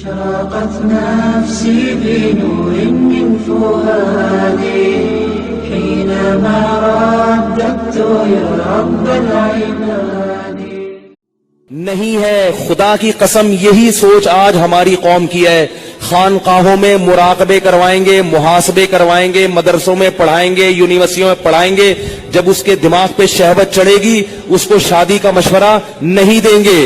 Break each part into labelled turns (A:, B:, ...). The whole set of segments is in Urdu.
A: أشرقت نفسي بنور من فؤادي حينما رددت يا رب العباد.
B: نہیں ہے، خدا کی قسم یہی سوچ آج ہماری قوم کی ہے. خانقاہوں میں مراقبے کروائیں گے، محاسبے کروائیں گے، مدرسوں میں پڑھائیں گے، یونیورسٹیوں میں پڑھائیں گے. جب اس کے دماغ پہ شہوت چڑھے گی اس کو شادی کا مشورہ نہیں دیں گے.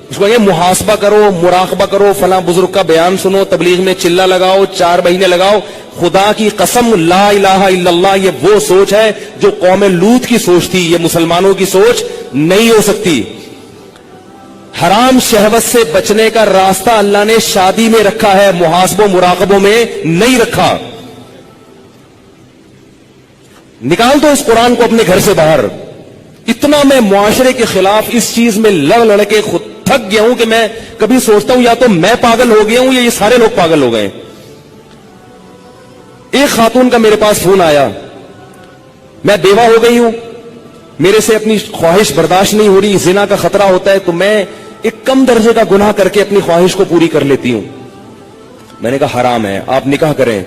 B: اس کو کہیں محاسبہ کرو، مراقبہ کرو، فلاں بزرگ کا بیان سنو، تبلیغ میں چلہ لگاؤ، 4 مہینے لگاؤ. خدا کی قسم لا الہ الا اللہ یہ وہ سوچ ہے جو قوم لوط کی سوچ تھی. یہ مسلمانوں کی سوچ نہیں ہو سکتی. حرام شہوت سے بچنے کا راستہ اللہ نے شادی میں رکھا ہے، محاسبوں مراقبوں میں نہیں رکھا. نکال دو اس قرآن کو اپنے گھر سے باہر. اتنا میں معاشرے کے خلاف اس چیز میں لڑ کے خود تھک گیا ہوں کہ میں کبھی سوچتا ہوں یا تو میں پاگل ہو گیا ہوں یا یہ سارے لوگ پاگل ہو گئے. ایک خاتون کا میرے پاس فون آیا، میں بیوہ ہو گئی ہوں، میرے سے اپنی خواہش برداشت نہیں ہو رہی، زنا کا خطرہ ہوتا ہے تو میں ایک کم درجے کا گناہ کر کے اپنی خواہش کو پوری کر لیتی ہوں. میں نے کہا حرام ہے، آپ نکاح کریں.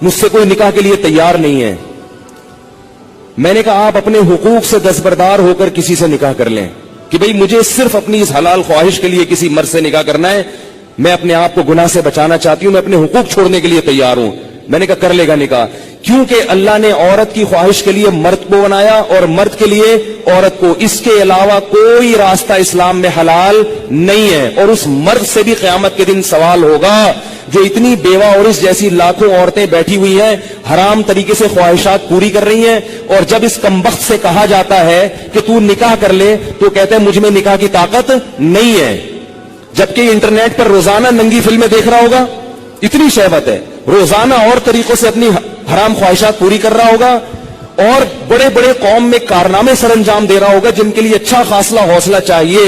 B: مجھ سے کوئی نکاح کے لیے تیار نہیں ہے. میں نے کہا آپ اپنے حقوق سے دستبردار ہو کر کسی سے نکاح کر لیں کہ بھئی مجھے صرف اپنی اس حلال خواہش کے لیے کسی مرد سے نکاح کرنا ہے، میں اپنے آپ کو گناہ سے بچانا چاہتی ہوں، میں اپنے حقوق چھوڑنے کے لیے تیار ہوں. میں نے کہا کر لے گا نکاح، کیونکہ اللہ نے عورت کی خواہش کے لیے مرد کو بنایا اور مرد کے لیے عورت کو. اس کے علاوہ کوئی راستہ اسلام میں حلال نہیں ہے. اور اس مرد سے بھی قیامت کے دن سوال ہوگا جو اتنی بیوہ اور اس جیسی لاکھوں عورتیں بیٹھی ہوئی ہیں، حرام طریقے سے خواہشات پوری کر رہی ہیں، اور جب اس کمبخت سے کہا جاتا ہے کہ تو نکاح کر لے تو کہتے ہیں مجھ میں نکاح کی طاقت نہیں ہے. جبکہ انٹرنیٹ پر روزانہ ننگی فلمیں دیکھ رہا ہوگا، اتنی شہوت ہے، روزانہ اور طریقوں سے اپنی حرام خواہشات پوری کر رہا ہوگا، اور بڑے بڑے قوم میں کارنامے سر انجام دے رہا ہوگا جن کے لیے اچھا خاصا حوصلہ چاہیے.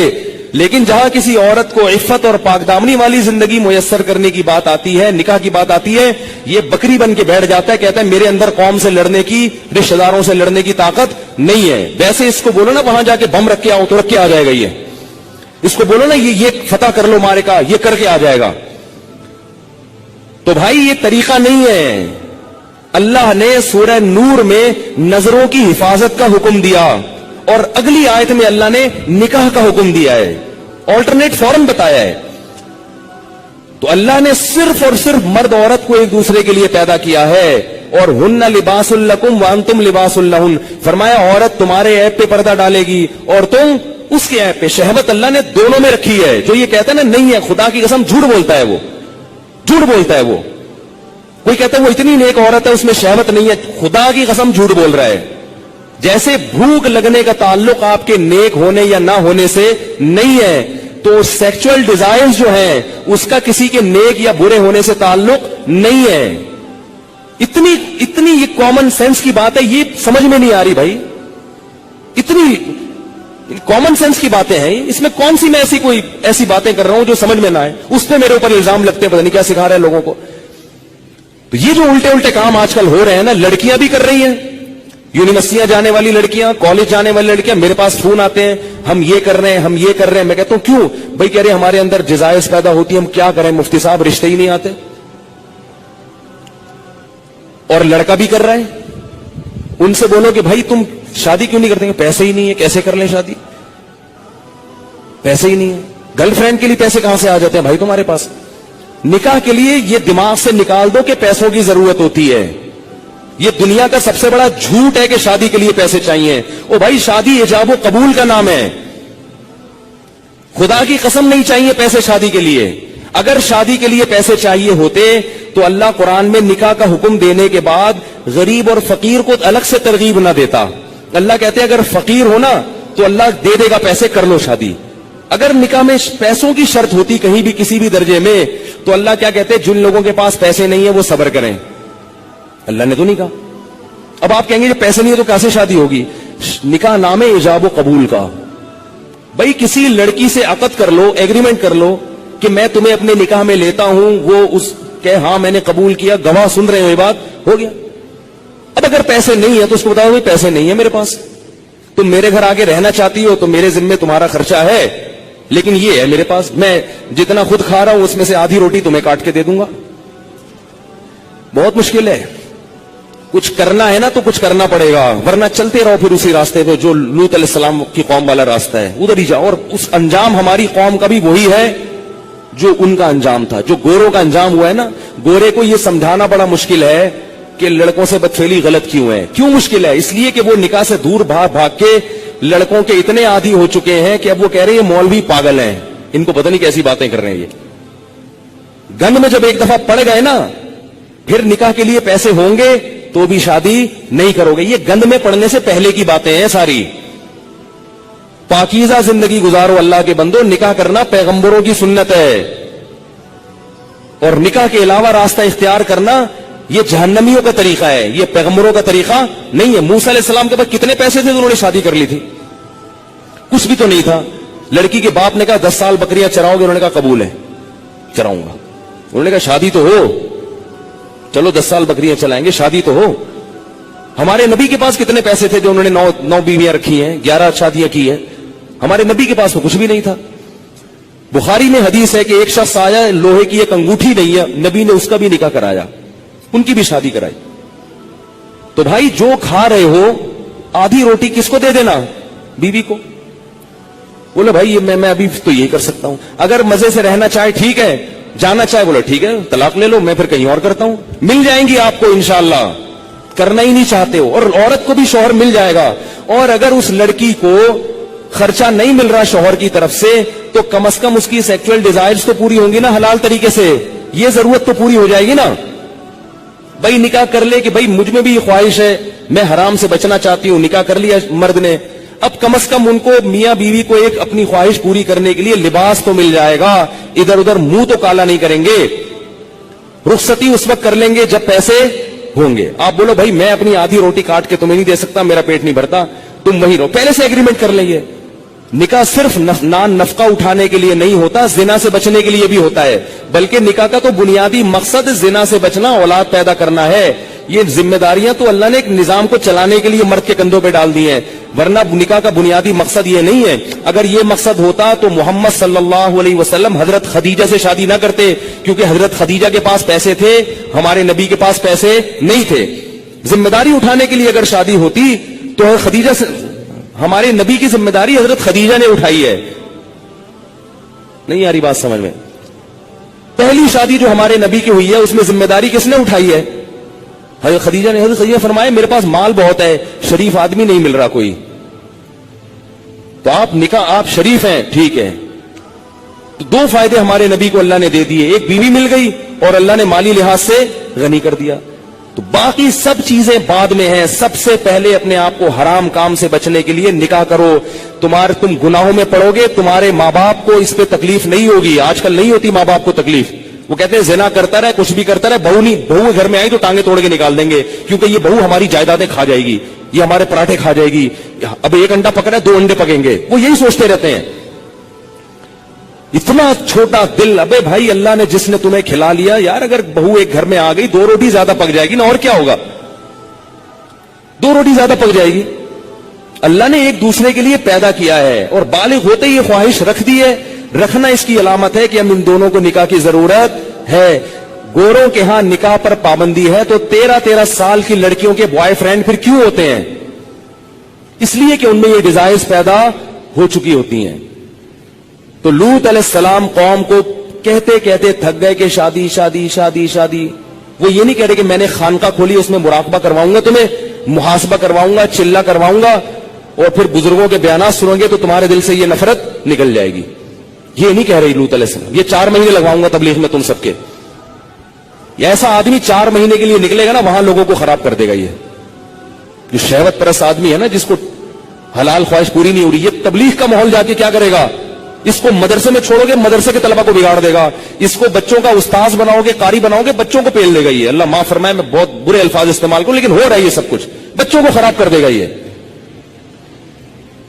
B: لیکن جہاں کسی عورت کو عفت اور پاکدامنی والی زندگی میسر کرنے کی بات آتی ہے، نکاح کی بات آتی ہے، یہ بکری بن کے بیٹھ جاتا ہے، کہتا ہے میرے اندر قوم سے لڑنے کی، رشتہ داروں سے لڑنے کی طاقت نہیں ہے. ویسے اس کو بولو نا وہاں جا کے بم رکھ کے آؤ تو رکھ کے آ جائے گا. یہ اس کو بولو نا یہ فتح کر لو مارے کا، یہ کر کے آ جائے گا. تو بھائی یہ طریقہ نہیں ہے. اللہ نے سورہ نور میں نظروں کی حفاظت کا حکم دیا اور اگلی آیت میں اللہ نے نکاح کا حکم دیا ہے، آلٹرنیٹ فورن بتایا ہے. تو اللہ نے صرف اور صرف مرد عورت کو ایک دوسرے کے لیے پیدا کیا ہے. اور ہن لباس لکم وانتم لباس لہن، فرمایا عورت تمہارے عیب پہ پردہ ڈالے گی اور تم اس کے عیب پہ. شہوت اللہ نے دونوں میں رکھی ہے. جو یہ کہتا ہے نا نہیں ہے، خدا کی قسم جھوٹ بولتا ہے، وہ جھوٹ بولتا ہے. وہ کوئی کہتا ہے وہ اتنی نیک عورت ہے اس میں شہوت نہیں ہے، خدا کی قسم جھوٹ بول رہا ہے. جیسے بھوک لگنے کا تعلق آپ کے نیک ہونے یا نہ ہونے سے نہیں ہے، تو سیکچول ڈیزائرز جو ہیں اس کا کسی کے نیک یا برے ہونے سے تعلق نہیں ہے. اتنی یہ کامن سینس کی بات ہے، یہ سمجھ میں نہیں آ رہی بھائی. اتنی کامن سینس کی باتیں ہیں، اس میں کون سی میں ایسی باتیں کر رہا ہوں جو سمجھ میں نہ آئے، اس پہ میرے اوپر الزام لگتے ہیں، پتہ نہیں کیا سکھا رہے ہیں لوگوں کو. تو یہ جو الٹے کام آج کل ہو رہے ہیں نا، لڑکیاں بھی کر رہی ہیں، یونیورسٹیاں جانے والی لڑکیاں، کالج جانے والی لڑکیاں میرے پاس فون آتے ہیں، ہم یہ کر رہے ہیں، ہم یہ کر رہے ہیں. میں کہتا ہوں کیوں بھائی؟ کہہ رہے ہمارے اندر جزائز پیدا ہوتی ہے، ہم کیا کریں مفتی صاحب، رشتے ہی نہیں آتے. اور لڑکا بھی کر رہا ہے. ان سے بولو کہ بھائی تم شادی کیوں نہیں کرتے؟ پیسے ہی نہیں ہے، کیسے کر لیں شادی؟ پیسے ہی نہیں ہے. گرل فرینڈ کے لیے پیسے کہاں سے آ جاتے ہیں بھائی تمہارے پاس؟ نکاح کے لیے یہ دماغ سے نکال دو کہ پیسوں کی ضرورت ہوتی ہے. یہ دنیا کا سب سے بڑا جھوٹ ہے کہ شادی کے لیے پیسے چاہیے. او بھائی شادی ایجاب و قبول کا نام ہے. خدا کی قسم نہیں چاہیے پیسے شادی کے لیے. اگر شادی کے لیے پیسے چاہیے ہوتے تو اللہ قرآن میں نکاح کا حکم دینے کے بعد غریب اور فقیر کو الگ سے ترغیب نہ دیتا. اللہ کہتے اگر فقیر ہونا تو اللہ دے دے گا پیسے، کر لو شادی. اگر نکاح میں پیسوں کی شرط ہوتی کہیں بھی کسی بھی درجے میں تو اللہ کیا کہتے جن لوگوں کے پاس پیسے نہیں ہیں وہ صبر کریں. اللہ نے تو نہیں کہا. اب آپ کہیں گے کہ پیسے نہیں ہے تو کیسے شادی ہوگی؟ نکاح نام ہے ایجاب و قبول کا. بھائی کسی لڑکی سے عقد کر لو، ایگریمنٹ کر لو کہ میں تمہیں اپنے نکاح میں لیتا ہوں، وہ اس کہ ہاں میں نے قبول کیا، گواہ سن رہے ہو، یہ بات ہو گیا. اب اگر پیسے نہیں ہے تو اس کو بتاؤ پیسے نہیں ہے میرے پاس، تم میرے گھر آگے رہنا چاہتی ہو تو میرے ذمے تمہارا خرچہ ہے، لیکن یہ ہے میرے پاس، میں جتنا خود کھا رہا ہوں اس میں سے آدھی روٹی تمہیں کاٹ کے دے دوں گا. بہت مشکل ہے. کچھ کرنا ہے نا تو کچھ کرنا پڑے گا، ورنہ چلتے رہو پھر اسی راستے پہ جو لوط علیہ السلام کی قوم والا راستہ ہے، ادھر ہی جاؤ. اور اس انجام ہماری قوم کا بھی وہی ہے جو ان کا انجام تھا، جو گوروں کا انجام ہوا ہے نا. گورے کو یہ سمجھانا بڑا مشکل ہے کہ لڑکوں سے بدفعلی غلط کیوں ہے. کیوں مشکل ہے؟ اس لیے کہ وہ نکاح سے دور بھاگ بھاگ کے لڑکوں کے اتنے عادی ہو چکے ہیں کہ اب وہ کہہ رہے ہیں یہ مولوی پاگل ہیں، ان کو پتہ نہیں کیسی باتیں کر رہے ہیں. یہ گند میں جب ایک دفعہ پڑ گئے نا، پھر نکاح کے لیے پیسے ہوں گے تو بھی شادی نہیں کرو گے. یہ گند میں پڑنے سے پہلے کی باتیں ہیں ساری. پاکیزہ زندگی گزارو اللہ کے بندو. نکاح کرنا پیغمبروں کی سنت ہے، اور نکاح کے علاوہ راستہ اختیار کرنا یہ جہنمیوں کا طریقہ ہے، یہ پیغمبروں کا طریقہ نہیں ہے. موسیٰ علیہ السلام کے پاس کتنے پیسے تھے تو انہوں نے شادی کر لی تھی؟ کچھ بھی تو نہیں تھا. لڑکی کے باپ نے کہا 10 سال بکریاں چراؤ گے؟ انہوں نے کہا قبول ہے، چراؤں گا. انہوں نے کہا شادی تو ہو، چلو 10 سال بکریاں چلائیں گے، شادی تو ہو. ہمارے نبی کے پاس کتنے پیسے تھے جو انہوں نے 9 بیویاں رکھی ہیں، 11 شادیاں کی ہیں. ہمارے نبی کے پاس تو کچھ بھی نہیں تھا. بخاری میں حدیث ہے کہ ایک شخص آیا، لوہے کی ایک انگوٹھی نہیں ہے، نبی نے اس کا بھی نکاح کرایا، ان کی بھی شادی کرائی. تو بھائی جو کھا رہے ہو آدھی روٹی کس کو دے دینا؟ بیوی کو. بولے بھائی میں ابھی تو یہی کر سکتا ہوں. اگر مزے سے رہنا چاہے ٹھیک ہے، جانا چاہے بولے ٹھیک ہے طلاق لے لو، میں پھر کہیں اور کرتا ہوں. مل جائیں گی آپ کو انشاءاللہ. کرنا ہی نہیں چاہتے ہو. اور عورت کو بھی شوہر مل جائے گا. اور اگر اس لڑکی کو خرچہ نہیں مل رہا شوہر کی طرف سے تو کم از کم اس کی سیکچوئل ڈیزائرز تو پوری ہوں گی نا حلال طریقے سے. یہ ضرورت تو پوری ہو جائے گی نا. بھائی نکاح کر لے کہ بھائی مجھ میں بھی یہ خواہش ہے، میں حرام سے بچنا چاہتی ہوں. نکاح کر لیا مرد نے، اب کم از کم ان کو میاں بیوی کو ایک اپنی خواہش پوری کرنے کے لیے لباس تو مل جائے گا، ادھر ادھر منہ تو کالا نہیں کریں گے. رخصتی اس وقت کر لیں گے جب پیسے ہوں گے. آپ بولو بھائی میں اپنی آدھی روٹی کاٹ کے تمہیں نہیں دے سکتا، میرا پیٹ نہیں بھرتا، تم وہی رہو. پہلے سے ایگریمنٹ کر لیں گے. نکاح صرف نفقہ اٹھانے کے لیے نہیں ہوتا، زنا سے بچنے کے لیے بھی ہوتا ہے. بلکہ نکاح کا تو بنیادی مقصد زنا سے بچنا، اولاد پیدا کرنا ہے. یہ ذمہ داریاں تو اللہ نے ایک نظام کو چلانے کے لیے مرد کے کندھوں پہ ڈال دی ہیں، ورنہ نکاح کا بنیادی مقصد یہ نہیں ہے. اگر یہ مقصد ہوتا تو محمد صلی اللہ علیہ وسلم حضرت خدیجہ سے شادی نہ کرتے، کیونکہ حضرت خدیجہ کے پاس پیسے تھے، ہمارے نبی کے پاس پیسے نہیں تھے. ذمہ داری اٹھانے کے لیے اگر شادی ہوتی تو خدیجہ سے، ہمارے نبی کی ذمہ داری حضرت خدیجہ نے اٹھائی ہے. نہیں آ رہی بات سمجھ میں؟ پہلی شادی جو ہمارے نبی کی ہوئی ہے اس میں ذمہ داری کس نے اٹھائی ہے؟ حضرت خدیجہ نے. حضرت خدیجہ فرمائے میرے پاس مال بہت ہے، شریف آدمی نہیں مل رہا کوئی، تو آپ نکاح، آپ شریف ہیں ٹھیک ہے. تو 2 فائدے ہمارے نبی کو اللہ نے دے دیے، ایک بیوی مل گئی اور اللہ نے مالی لحاظ سے غنی کر دیا. تو باقی سب چیزیں بعد میں ہیں. سب سے پہلے اپنے آپ کو حرام کام سے بچنے کے لیے نکاح کرو. تم گناہوں میں پڑو گے، تمہارے ماں باپ کو اس پہ تکلیف نہیں ہوگی. آج کل نہیں ہوتی ماں باپ کو تکلیف. وہ کہتے ہیں زنا کرتا رہے، کچھ بھی کرتا رہے، بہو گھر میں آئی تو ٹانگیں توڑ کے نکال دیں گے، کیونکہ یہ بہو ہماری جائیدادیں کھا جائے گی، یہ ہمارے پراٹھے کھا جائے گی. اب 1 انڈا پکڑا ہے 2 انڈے پکیں گے. وہ یہی سوچتے رہتے ہیں. اتنا چھوٹا دل. ابے بھائی اللہ نے جس نے تمہیں کھلا لیا، یار اگر بہو ایک گھر میں آ گئی 2 روٹی زیادہ پک جائے گی نا، اور کیا ہوگا؟ 2 روٹی زیادہ پک جائے گی. اللہ نے ایک دوسرے کے لیے پیدا کیا ہے اور بالغ ہوتے ہی یہ خواہش رکھ دی ہے. رکھنا اس کی علامت ہے کہ ہم ان دونوں کو نکاح کی ضرورت ہے. گوروں کے ہاں نکاح پر پابندی ہے تو 13 سال کی لڑکیوں کے بوائے فرینڈ پھر کیوں ہوتے ہیں؟ اس لیے کہ ان میں یہ ڈیزائرز پیدا ہو چکی ہوتی ہیں. تو لوط علیہ السلام قوم کو کہتے کہتے تھک گئے کہ شادی شادی شادی شادی. وہ یہ نہیں کہہ رہے کہ میں نے خانقاہ کھولی اس میں مراقبہ کرواؤں گا، تمہیں محاسبہ کرواؤں گا، چلہ کرواؤں گا، اور پھر بزرگوں کے بیانات سنو گے تو تمہارے دل سے یہ نفرت نکل جائے گی. یہ نہیں کہہ رہی لوط علیہ السلام. یہ 4 مہینے لگواؤں گا تبلیغ میں تم سب کے. یہ ایسا آدمی 4 مہینے کے لیے نکلے گا نا، وہاں لوگوں کو خراب کر دے گا. یہ جو شہوت پرست آدمی ہے نا، جس کو حلال خواہش پوری نہیں ہو رہی، یہ تبلیغ کا ماحول جا کے کیا کرے گا؟ اس کو مدرسے میں چھوڑو گے، مدرسے کے طلبہ کو بگاڑ دے گا. اس کو بچوں کا استاذ بناؤ گے، قاری بناؤ گے، بچوں کو پیل دے گا. یہ اللہ معاف فرمائے میں بہت برے الفاظ استعمال کروں، لیکن ہو رہا ہے یہ سب کچھ. بچوں کو خراب کر دے گا. یہ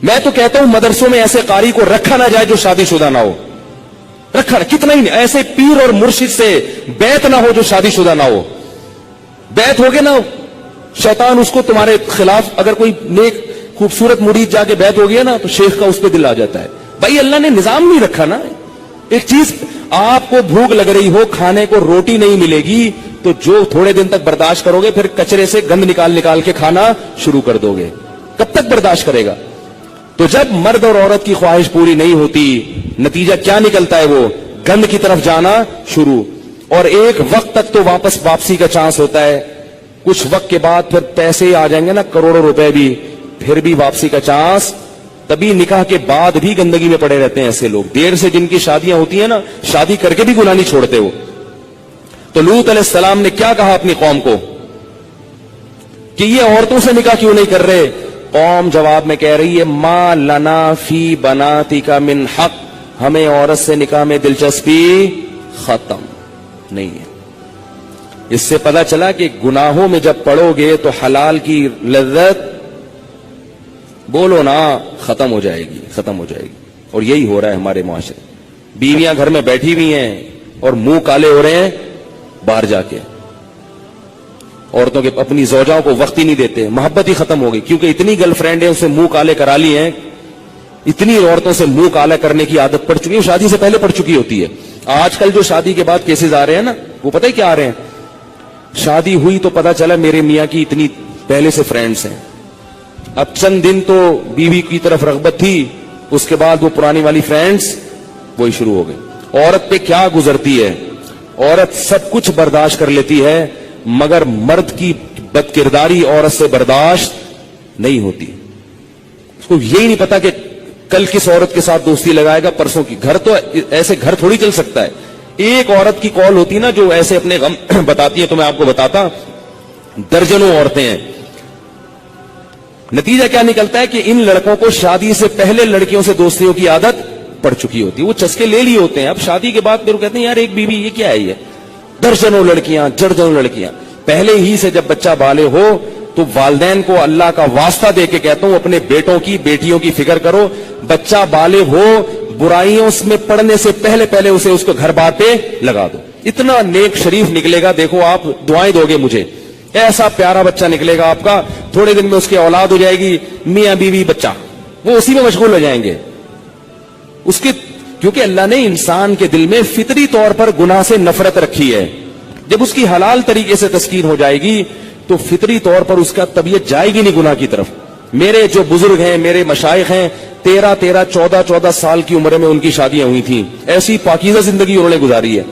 B: میں تو کہتا ہوں مدرسوں میں ایسے قاری کو رکھا نہ جائے جو شادی شدہ نہ ہو. رکھا کتنا ہی ایسے پیر اور مرشد سے بیعت نہ ہو جو شادی شدہ نہ ہو. بیعت ہوگے نا، شیطان اس کو تمہارے خلاف، اگر کوئی نیک خوبصورت مرید جا کے بیعت ہو گیا نا تو شیخ کا اس پہ دل آ جاتا ہے. بھائی اللہ نے نظام نہیں رکھا نا. ایک چیز, آپ کو بھوک لگ رہی ہو, کھانے کو روٹی نہیں ملے گی, تو جو تھوڑے دن تک برداشت کرو گے, پھر کچرے سے گند نکال نکال کے کھانا شروع کر دو گے. کب تک برداشت کرے گا؟ تو جب مرد اور عورت کی خواہش پوری نہیں ہوتی, نتیجہ کیا نکلتا ہے؟ وہ گند کی طرف جانا شروع. اور ایک وقت تک تو واپسی کا چانس ہوتا ہے, کچھ وقت کے بعد پھر پیسے آ جائیں گے نا, کروڑوں روپے بھی, پھر بھی واپسی کا چانس. تبھی نکاح کے بعد بھی گندگی میں پڑے رہتے ہیں ایسے لوگ. دیر سے جن کی شادیاں ہوتی ہیں نا, شادی کر کے بھی گناہ نہیں چھوڑتے وہ. تو لوط علیہ السلام نے کیا کہا اپنی قوم کو کہ یہ عورتوں سے نکاح کیوں نہیں کر رہے؟ قوم جواب میں کہہ رہی ہے, ما لنا فی بناتک من حق, ہمیں عورت سے نکاح میں دلچسپی ختم نہیں ہے. اس سے پتا چلا کہ گناہوں میں جب پڑو گے تو حلال کی لذت, بولو نا, ختم ہو جائے گی, ختم ہو جائے گی. اور یہی ہو رہا ہے ہمارے معاشرے. بیویاں گھر میں بیٹھی ہوئی ہیں اور منہ کالے ہو رہے ہیں باہر جا کے. عورتوں کے اپنی زوجاؤں کو وقت ہی نہیں دیتے, محبت ہی ختم ہو گئی, کیونکہ اتنی گرل فرینڈ ہیں, اسے منہ کالے کرا لی ہیں, اتنی عورتوں سے منہ کالا کرنے کی عادت پڑ چکی ہے, شادی سے پہلے پڑ چکی ہوتی ہے. آج کل جو شادی کے بعد کیسز آ رہے ہیں نا, وہ پتہ ہے کیا آ رہے ہیں؟ شادی ہوئی تو پتا چلا میرے میاں کی اتنی پہلے سے فرینڈز ہیں. اب چند دن تو بیوی کی طرف رغبت تھی, اس کے بعد وہ پرانی والی فرینڈز وہی شروع ہو گئی. عورت پہ کیا گزرتی ہے؟ عورت سب کچھ برداشت کر لیتی ہے, مگر مرد کی بد کرداری عورت سے برداشت نہیں ہوتی. اس کو یہی نہیں پتا کہ کل کس عورت کے ساتھ دوستی لگائے گا, پرسوں کی. گھر تو ایسے گھر تھوڑی چل سکتا ہے. ایک عورت کی کال ہوتی نا جو ایسے اپنے غم بتاتی ہے, تو میں آپ کو بتاتا, درجنوں عورتیں ہیں. نتیجہ کیا نکلتا ہے کہ ان لڑکوں کو شادی سے پہلے لڑکیوں سے دوستیوں کی عادت پڑ چکی ہوتی ہے. وہ چسکے لے لیے ہوتے ہیں. اب شادی کے بعد پھر وہ کہتے ہیں یار ایک بیوی یہ کیا ہے, یہ درجنوں لڑکیاں, درجنوں لڑکیاں. پہلے ہی سے جب بچہ بالغ ہو تو والدین کو اللہ کا واسطہ دے کے کہتا ہوں, اپنے بیٹوں کی بیٹیوں کی فکر کرو. بچہ بالغ ہو, برائیوں میں پڑنے سے پہلے اسے اس کو گھر بار پہ لگا دو. اتنا نیک شریف نکلے گا, دیکھو آپ دعائیں دو گے مجھے, ایسا پیارا بچہ نکلے گا آپ کا. تھوڑے دن میں اس کی اولاد ہو جائے گی, میاں بیوی بچہ, وہ اسی میں مشغول ہو جائیں گے. اس کے کیونکہ اللہ نے انسان کے دل میں فطری طور پر گناہ سے نفرت رکھی ہے. جب اس کی حلال طریقے سے تسکین ہو جائے گی تو فطری طور پر اس کا طبیعت جائے گی نہیں گناہ کی طرف. میرے جو بزرگ ہیں, میرے مشائخ ہیں, 13 14 سال کی عمر میں ان کی شادیاں ہوئی تھیں. ایسی پاکیزہ زندگی انہوں نے گزاری ہے.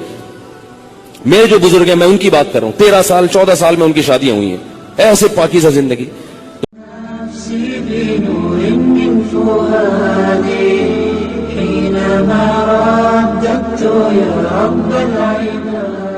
B: میرے جو بزرگ ہیں میں ان کی بات کر رہا ہوں, 13 سال 14 سال میں ان کی شادیاں ہوئی ہیں, ایسے پاکیزہ زندگی.
A: نفسي بنور من فؤادي حينما رددت يا رب العباد